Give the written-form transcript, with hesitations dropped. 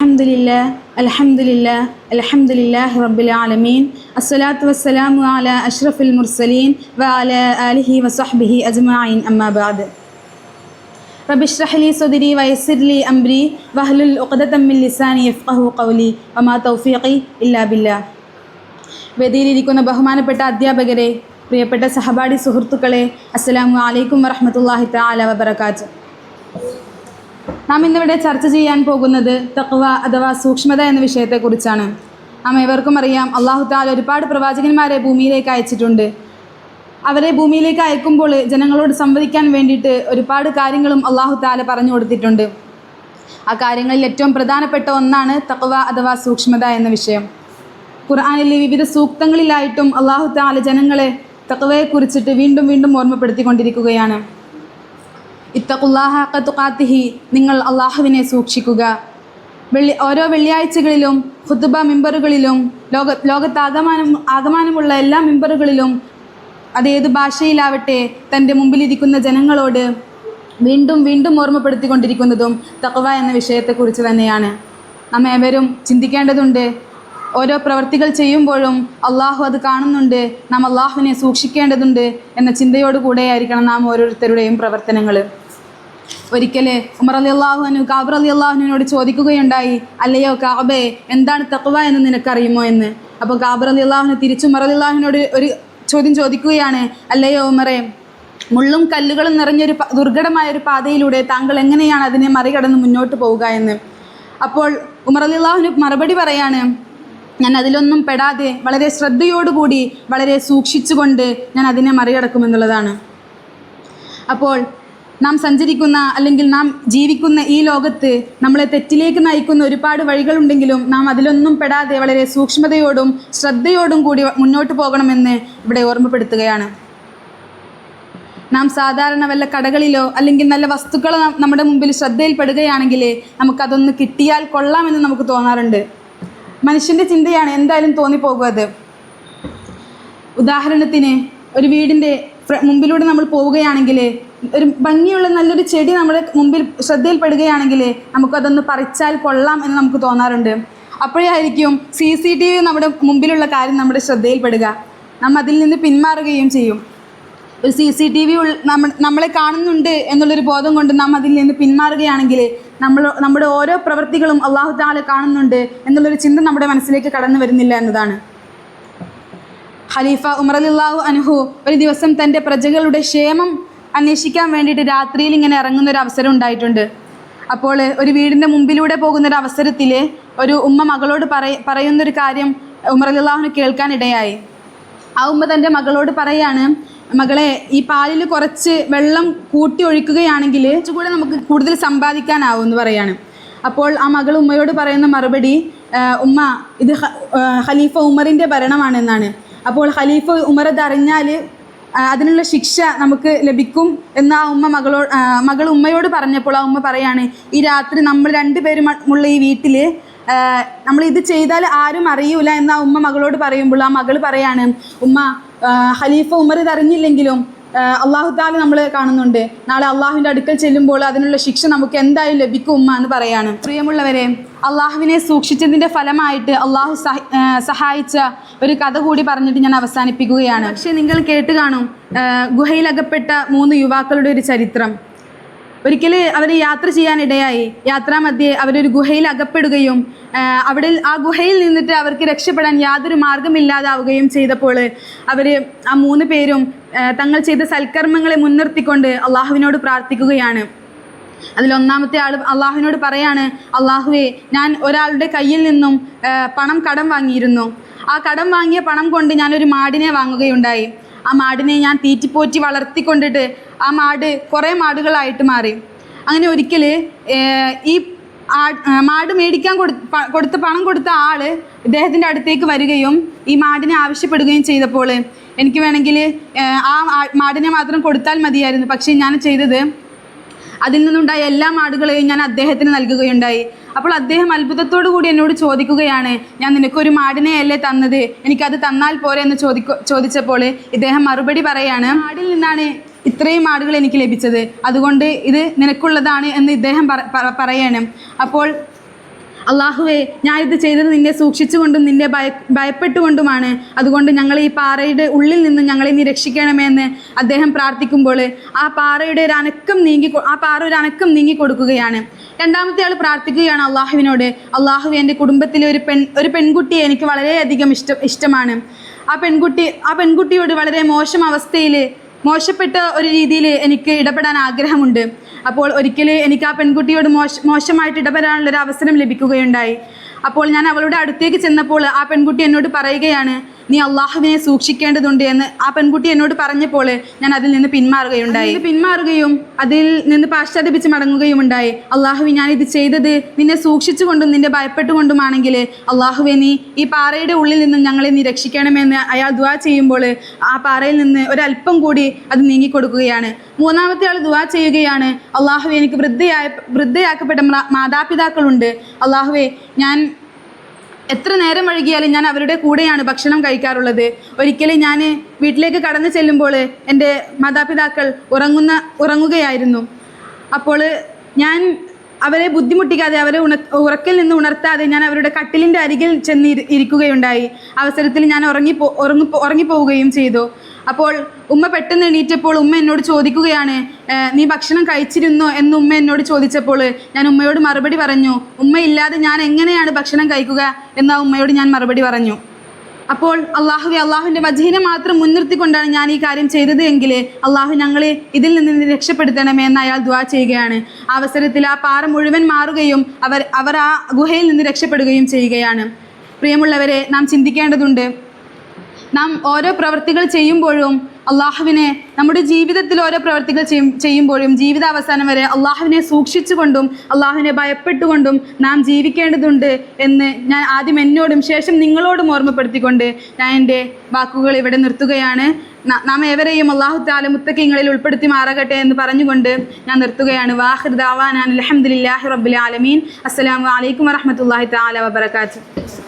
അൽഹംദുലില്ലാഹി റബ്ബിൽ ആലമീൻ അസ്സലാത്തു വസ്സലാമു അലാ അഷ്റഫിൽ മുർസലീൻ വഅലാ ആലിഹി വസഹ്ബിഹി അജ്മഈൻ അമ്മാ ബഅദ്. റബ്ബി ഇശ്റഹ് ലി സദ്രി വയസ്സിർ ലി അംരി വഹ്ലുൽ ഉഖ്ദതം മിൻ ലിസാനി യഫ്ഖഹു ഖൗലി വമാ തൗഫീഖി ഇല്ലാ ബില്ലാഹ്. വേദിയിലിരിക്കുന്ന ബഹുമാനപ്പെട്ട അധ്യാപകരെ, പ്രിയപ്പെട്ട സഹപാഠി സുഹൃത്തുക്കളെ, അസ്സലാമു അലൈക്കും വറഹ്മത്തുള്ളാഹി തആല വബറകാതുഹു. നാം ഇന്നിവിടെ ചർച്ച ചെയ്യാൻ പോകുന്നത് തഖ്വ അഥവാ സൂക്ഷ്മത എന്ന വിഷയത്തെക്കുറിച്ചാണ്. നാം ഏവർക്കും അറിയാം, അല്ലാഹു തആല ഒരുപാട് പ്രവാചകന്മാരെ ഭൂമിയിലേക്ക് അയച്ചിട്ടുണ്ട്. അവരെ ഭൂമിയിലേക്ക് അയക്കുമ്പോൾ ജനങ്ങളോട് സംവദിക്കാൻ വേണ്ടിയിട്ട് ഒരുപാട് കാര്യങ്ങളും അല്ലാഹു തആല പറഞ്ഞു കൊടുത്തിട്ടുണ്ട്. ആ കാര്യങ്ങളിൽ ഏറ്റവും പ്രധാനപ്പെട്ട ഒന്നാണ് തഖ്വ അഥവാ സൂക്ഷ്മത എന്ന വിഷയം. ഖുർആനിലെ വിവിധ സൂക്തങ്ങളിലായിട്ടും അല്ലാഹു തആല ജനങ്ങളെ തഖ്വയെക്കുറിച്ചിട്ട് വീണ്ടും വീണ്ടും ഓർമ്മപ്പെടുത്തിക്കൊണ്ടിരിക്കുകയാണ്. ഇത്തഖുല്ലാഹ ഹഖ തുഖാതിഹി, നിങ്ങൾ അള്ളാഹുവിനെ സൂക്ഷിക്കുക. ഓരോ വെള്ളിയാഴ്ചകളിലും ഖുതുബ മിമ്പറുകളിലും ആകമാനമുള്ള എല്ലാ മിമ്പറുകളിലും അതേത് ഭാഷയിലാവട്ടെ തൻ്റെ മുമ്പിലിരിക്കുന്ന ജനങ്ങളോട് വീണ്ടും വീണ്ടും ഓർമ്മപ്പെടുത്തിക്കൊണ്ടിരിക്കുന്നതും തഖ്വ എന്ന വിഷയത്തെക്കുറിച്ച് തന്നെയാണ്. നാം ഏവരും ചിന്തിക്കേണ്ടതുണ്ട്. ഓരോ പ്രവർത്തികൾ ചെയ്യുമ്പോഴും അള്ളാഹു അത് കാണുന്നുണ്ട്, നാം അള്ളാഹുവിനെ സൂക്ഷിക്കേണ്ടതുണ്ട് എന്ന ചിന്തയോടുകൂടെയായിരിക്കണം നാം ഓരോരുത്തരുടെയും പ്രവർത്തനങ്ങൾ. ഒരിക്കൽ ഉമർ റളിയല്ലാഹു അൻഹു കഅബ് റളിയല്ലാഹു അൻഹുവിനോട് ചോദിക്കുകയുണ്ടായി, അല്ലയോ കഅബേ, എന്താണ് തഖ്വ എന്ന് നിനക്കറിയുമോ എന്ന്. അപ്പോൾ കഅബ് റളിയല്ലാഹു അൻഹു തിരിച്ചു ഉമർ റളിയല്ലാഹു അൻഹുവിനോട് ഒരു ചോദ്യം ചോദിക്കുകയാണ്, അല്ലയോ ഉമറേ, മുള്ളും കല്ലുകളും നിറഞ്ഞൊരു ദുർഘടമായ ഒരു പാതയിലൂടെ താങ്കൾ എങ്ങനെയാണ് അതിനെ മറികടന്ന് മുന്നോട്ട് പോവുക എന്ന്. അപ്പോൾ ഉമർ റളിയല്ലാഹു അൻഹു മറുപടി പറയാണ്, ഞാൻ അതിലൊന്നും പെടാതെ വളരെ ശ്രദ്ധയോടുകൂടി വളരെ സൂക്ഷിച്ചുകൊണ്ട് ഞാൻ അതിനെ മറികടക്കുമെന്നുള്ളതാണ്. അപ്പോൾ നാം സഞ്ചരിക്കുന്ന അല്ലെങ്കിൽ നാം ജീവിക്കുന്ന ഈ ലോകത്ത് നമ്മളെ തെറ്റിലേക്ക് നയിക്കുന്ന ഒരുപാട് വഴികളുണ്ടെങ്കിലും നാം അതിലൊന്നും പെടാതെ വളരെ സൂക്ഷ്മതയോടും ശ്രദ്ധയോടും കൂടി മുന്നോട്ട് പോകണമെന്ന് ഇവിടെ ഓർമ്മപ്പെടുത്തുകയാണ്. നാം സാധാരണ വല്ല കടകളിലോ അല്ലെങ്കിൽ നല്ല വസ്തുക്കളോ നമ്മുടെ മുമ്പിൽ ശ്രദ്ധയിൽപ്പെടുകയാണെങ്കിൽ നമുക്കതൊന്ന് കിട്ടിയാൽ കൊള്ളാമെന്ന് നമുക്ക് തോന്നാറുണ്ട്. മനുഷ്യൻ്റെ ചിന്തയാണ്, എന്തായാലും തോന്നിപ്പോകും അത്. ഉദാഹരണത്തിന്, ഒരു വീടിൻ്റെ മുമ്പിലൂടെ നമ്മൾ പോവുകയാണെങ്കിൽ ഒരു ഭംഗിയുള്ള നല്ലൊരു ചെടി നമ്മുടെ മുമ്പിൽ ശ്രദ്ധയിൽപ്പെടുകയാണെങ്കിൽ നമുക്കതൊന്ന് പറിച്ചാൽ കൊള്ളാം എന്ന് നമുക്ക് തോന്നാറുണ്ട്. അപ്പോഴായിരിക്കും CCTV നമ്മുടെ മുമ്പിലുള്ള കാര്യം നമ്മുടെ ശ്രദ്ധയിൽപ്പെടുക. നാം അതിൽ നിന്ന് പിന്മാറുകയും ചെയ്യും. ഒരു CCTV നമ്മളെ കാണുന്നുണ്ട് എന്നുള്ളൊരു ബോധം കൊണ്ട് നാം അതിൽ നിന്ന് പിന്മാറുകയാണെങ്കിൽ നമ്മുടെ ഓരോ പ്രവൃത്തികളും അല്ലാഹു തആല കാണുന്നുണ്ട് എന്നുള്ളൊരു ചിന്ത നമ്മുടെ മനസ്സിലേക്ക് കടന്നു വരുന്നില്ല എന്നതാണ്. ഖലീഫ ഉമർ റളിയല്ലാഹു അൻഹു ഒരു ദിവസം തൻ്റെ പ്രജകളുടെ ക്ഷേമം അന്വേഷിക്കാൻ വേണ്ടിയിട്ട് രാത്രിയിൽ ഇങ്ങനെ ഇറങ്ങുന്നൊരു അവസരം ഉണ്ടായിട്ടുണ്ട്. അപ്പോൾ ഒരു വീടിൻ്റെ മുമ്പിലൂടെ പോകുന്നൊരു അവസരത്തിൽ ഒരു ഉമ്മ മകളോട് പറയുന്നൊരു കാര്യം ഉമർ റളിയല്ലാഹു അൻഹു കേൾക്കാനിടയായി. ആ ഉമ്മ തൻ്റെ മകളോട് പറയാണ്, മകളെ, ഈ പാലിൽ കുറച്ച് വെള്ളം കൂട്ടി ഒഴിക്കുകയാണെങ്കിൽ കുറച്ചുകൂടെ നമുക്ക് കൂടുതൽ സമ്പാദിക്കാനാവും എന്ന് പറയാണ്. അപ്പോൾ ആ മകൾ ഉമ്മയോട് പറയുന്ന മറുപടി, ഉമ്മ, ഇത് ഖലീഫ ഉമറിൻ്റെ ഭരണമാണെന്നാണ്. അപ്പോൾ ഖലീഫ ഉമർ അതറിഞ്ഞാൽ അതിനുള്ള ശിക്ഷ നമുക്ക് ലഭിക്കും എന്ന് ആ ഉമ്മ മകൾ ഉമ്മയോട് പറഞ്ഞപ്പോൾ ആ ഉമ്മ പറയാണ്, ഈ രാത്രി നമ്മൾ രണ്ടുപേരും ഉള്ള ഈ വീട്ടിൽ നമ്മൾ ഇത് ചെയ്താൽ ആരും അറിയൂല എന്ന് ആ ഉമ്മ മകളോട് പറയുമ്പോൾ ആ മകൾ പറയാണ്, ഉമ്മ, ഖലീഫ ഉമർ ഇതറിഞ്ഞില്ലെങ്കിലും അല്ലാഹു തആല നമ്മൾ കാണുന്നുണ്ട്. നാളെ അള്ളാഹുവിൻ്റെ അടുക്കൽ ചെല്ലുമ്പോൾ അതിനുള്ള ശിക്ഷ നമുക്ക് എന്തായാലും ലഭിക്കും ഉമ്മ എന്ന് പറയാണ്. പ്രിയമുള്ളവരെ, അള്ളാഹുവിനെ സൂക്ഷിച്ചതിൻ്റെ ഫലമായിട്ട് അള്ളാഹു സഹായിച്ച ഒരു കഥ കൂടി പറഞ്ഞിട്ട് ഞാൻ അവസാനിപ്പിക്കുകയാണ്. പക്ഷേ നിങ്ങൾ കേട്ട് കാണും ഗുഹയിലകപ്പെട്ട 3 യുവാക്കളുടെ ഒരു ചരിത്രം. ഒരിക്കൽ അവർ യാത്ര ചെയ്യാനിടയായി. യാത്രാമധ്യേ അവരൊരു ഗുഹയിൽ അകപ്പെടുകയും ആ ഗുഹയിൽ നിന്നിട്ട് അവർക്ക് രക്ഷപ്പെടാൻ യാതൊരു മാർഗമില്ലാതാവുകയും ചെയ്തപ്പോൾ അവർ ആ 3 പേരും തങ്ങൾ ചെയ്ത സൽക്കർമ്മങ്ങളെ മുൻനിർത്തിക്കൊണ്ട് അള്ളാഹുവിനോട് പ്രാർത്ഥിക്കുകയാണ്. അതിലൊന്നാമത്തെ ആൾ അള്ളാഹുവിനോട് പറയാണ്, അള്ളാഹുവേ, ഞാൻ ഒരാളുടെ കയ്യിൽ നിന്നും പണം കടം വാങ്ങിയിരുന്നു. ആ കടം വാങ്ങിയ പണം കൊണ്ട് ഞാനൊരു മാടിനെ വാങ്ങുകയുണ്ടായി. ആ മാടിനെ ഞാൻ തീറ്റിപ്പോറ്റി വളർത്തിക്കൊണ്ടിട്ട് ആ മാട് കുറേ മാടുകളായിട്ട് മാറി. അങ്ങനെ ഒരിക്കൽ ഈ മാട് മേടിക്കാൻ കൊടുത്ത പണം കൊടുത്ത ആൾ ഇദ്ദേഹത്തിൻ്റെ അടുത്തേക്ക് വരികയും ഈ മാടിനെ ആവശ്യപ്പെടുകയും ചെയ്തപ്പോൾ, എനിക്ക് വേണമെങ്കിൽ ആ മാടിനെ മാത്രം കൊടുത്താൽ മതിയായിരുന്നു, പക്ഷേ ഞാൻ ചെയ്തത് അതിൽ നിന്നുണ്ടായ എല്ലാ മാടുകളെയും ഞാൻ അദ്ദേഹത്തിന് നൽകുകയുണ്ടായി. അപ്പോൾ അദ്ദേഹം അത്ഭുതത്തോടു കൂടി എന്നോട് ചോദിക്കുകയാണ്, ഞാൻ നിനക്കൊരു മാടിനെയല്ലേ തന്നത്, എനിക്കത് തന്നാൽ പോരെ എന്ന് ചോദിച്ചപ്പോൾ ഇദ്ദേഹം മറുപടി പറയാണ്, മാടിൽ നിന്നാണ് ഇത്രയും ആടുകൾ എനിക്ക് ലഭിച്ചത്, അതുകൊണ്ട് ഇത് നിനക്കുള്ളതാണ് എന്ന് ഇദ്ദേഹം പറയണം. അപ്പോൾ അള്ളാഹുവേ, ഞാനിത് ചെയ്തത് നിന്നെ സൂക്ഷിച്ചുകൊണ്ടും നിന്നെ ഭയപ്പെട്ടുകൊണ്ടുമാണ്. അതുകൊണ്ട് ഞങ്ങൾ ഈ പാറയുടെ ഉള്ളിൽ നിന്ന് ഞങ്ങളെ നീ രക്ഷിക്കണമെന്ന് അദ്ദേഹം പ്രാർത്ഥിക്കുമ്പോൾ ആ പാറ ഒരു അനക്കം നീങ്ങി കൊടുക്കുകയാണ്. രണ്ടാമത്തെ ആൾ പ്രാർത്ഥിക്കുകയാണ് അള്ളാഹുവിനോട്, അള്ളാഹു, എൻ്റെ കുടുംബത്തിലെ ഒരു പെൺകുട്ടിയെ എനിക്ക് വളരെയധികം ഇഷ്ടമാണ്. ആ പെൺകുട്ടിയോട് വളരെ മോശപ്പെട്ട ഒരു രീതിയിൽ എനിക്ക് ഇടപെടാൻ ആഗ്രഹമുണ്ട്. അപ്പോൾ ഒരിക്കൽ എനിക്ക് ആ പെൺകുട്ടിയോട് മോശമായിട്ട് ഇടപെടാനുള്ളൊരു അവസരം ലഭിക്കുകയുണ്ടായി. അപ്പോൾ ഞാൻ അവളുടെ അടുത്തേക്ക് ചെന്നപ്പോൾ ആ പെൺകുട്ടി എന്നോട് പറയുകയാണ്, നീ അള്ളാഹുവിനെ സൂക്ഷിക്കേണ്ടതുണ്ട് എന്ന് ആ പെൺകുട്ടി എന്നോട് പറഞ്ഞപ്പോൾ ഞാൻ അതിൽ നിന്ന് പിന്മാറുകയും അതിൽ നിന്ന് പാശ്ചാത്തപിച്ച് മടങ്ങുകയും ഉണ്ടായി. അള്ളാഹുവെ, ഞാനിത് ചെയ്തത് നിന്നെ സൂക്ഷിച്ചുകൊണ്ടും നിന്നെ ഭയപ്പെട്ടുകൊണ്ടുമാണെങ്കിൽ അള്ളാഹുവെ, നീ ഈ പാറയുടെ ഉള്ളിൽ നിന്നും ഞങ്ങളെ നീ രക്ഷിക്കണമെന്ന് അയാൾ ദുആ ചെയ്യുമ്പോൾ ആ പാറയിൽ നിന്ന് ഒരല്പം കൂടി അത് നീങ്ങിക്കൊടുക്കുകയാണ്. മൂന്നാമത്തെ ആൾ ദുആ ചെയ്യുകയാണ്, അള്ളാഹുവെ, എനിക്ക് വൃദ്ധയാക്കപ്പെട്ട മാതാപിതാക്കളുണ്ട്. അള്ളാഹുവെ, ഞാൻ എത്ര നേരം വൈകിയാലും ഞാൻ അവരുടെ കൂടെയാണ് ഭക്ഷണം കഴിക്കാറുള്ളത്. ഒരിക്കലും ഞാൻ വീട്ടിലേക്ക് കടന്നു ചെല്ലുമ്പോൾ എൻ്റെ മാതാപിതാക്കൾ ഉറങ്ങുകയായിരുന്നു. അപ്പോൾ ഞാൻ അവരെ ബുദ്ധിമുട്ടിക്കാതെ, അവരെ ഉറക്കിൽ നിന്ന് ഉണർത്താതെ ഞാൻ അവരുടെ കട്ടിലിൻ്റെ അരികിൽ ചെന്ന് ഇരിക്കുകയുണ്ടായി. അവസരത്തിൽ ഞാൻ ഉറങ്ങിപ്പോവുകയും ചെയ്തു. അപ്പോൾ ഉമ്മ പെട്ടെന്ന് എണീറ്റപ്പോൾ ഉമ്മ എന്നോട് ചോദിക്കുകയാണ്, നീ ഭക്ഷണം കഴിച്ചിരുന്നോ എന്ന് ഉമ്മ എന്നോട് ചോദിച്ചപ്പോൾ ഞാൻ ഉമ്മയോട് മറുപടി പറഞ്ഞു, ഉമ്മയില്ലാതെ ഞാൻ എങ്ങനെയാണ് ഭക്ഷണം കഴിക്കുക എന്ന ഉമ്മയോട് ഞാൻ മറുപടി പറഞ്ഞു. അപ്പോൾ അള്ളാഹുവിൻ്റെ വജഹിനെ മാത്രം മുൻനിർത്തിക്കൊണ്ടാണ് ഞാൻ ഈ കാര്യം ചെയ്തത് എങ്കിൽ അള്ളാഹു ഞങ്ങളെ ഇതിൽ നിന്ന് രക്ഷപ്പെടുത്തണമേ എന്ന് അയാൾ ദുആ ചെയ്യുകയാണ്. ആ അവസരത്തിൽ ആ പാറ മുഴുവൻ മാറുകയും അവർ ആ ഗുഹയിൽ നിന്ന് രക്ഷപ്പെടുകയും ചെയ്യുകയാണ്. പ്രിയമുള്ളവരെ, നാം ചിന്തിക്കേണ്ടതുണ്ട്, നാം ഓരോ പ്രവൃത്തികൾ ചെയ്യുമ്പോഴും അള്ളാഹുവിനെ നമ്മുടെ ജീവിതത്തിൽ ഓരോ പ്രവൃത്തികൾ ചെയ്യുമ്പോഴും ജീവിതാവസാനം വരെ അള്ളാഹുവിനെ സൂക്ഷിച്ചുകൊണ്ടും അള്ളാഹുവിനെ ഭയപ്പെട്ടുകൊണ്ടും നാം ജീവിക്കേണ്ടതുണ്ട് എന്ന് ഞാൻ ആദ്യം എന്നോടും ശേഷം നിങ്ങളോടും ഓർമ്മപ്പെടുത്തിക്കൊണ്ട് ഞാൻ എൻ്റെ വാക്കുകൾ ഇവിടെ നിർത്തുകയാണ്. നാം ഏവരെയും അള്ളാഹു തആല മുത്തഖീങ്ങളിൽ ഉൾപ്പെടുത്തി മാറാകട്ടെ എന്ന് പറഞ്ഞുകൊണ്ട് ഞാൻ നിർത്തുകയാണ്. വാഖിർ ദഅവാനാ അൽഹംദുലില്ലാഹി റബ്ബിൽ ആലമീൻ. അസ്സലാമു അലൈക്കും വറഹ്മത്തുള്ളാഹി തആല വബറകാതുഹു.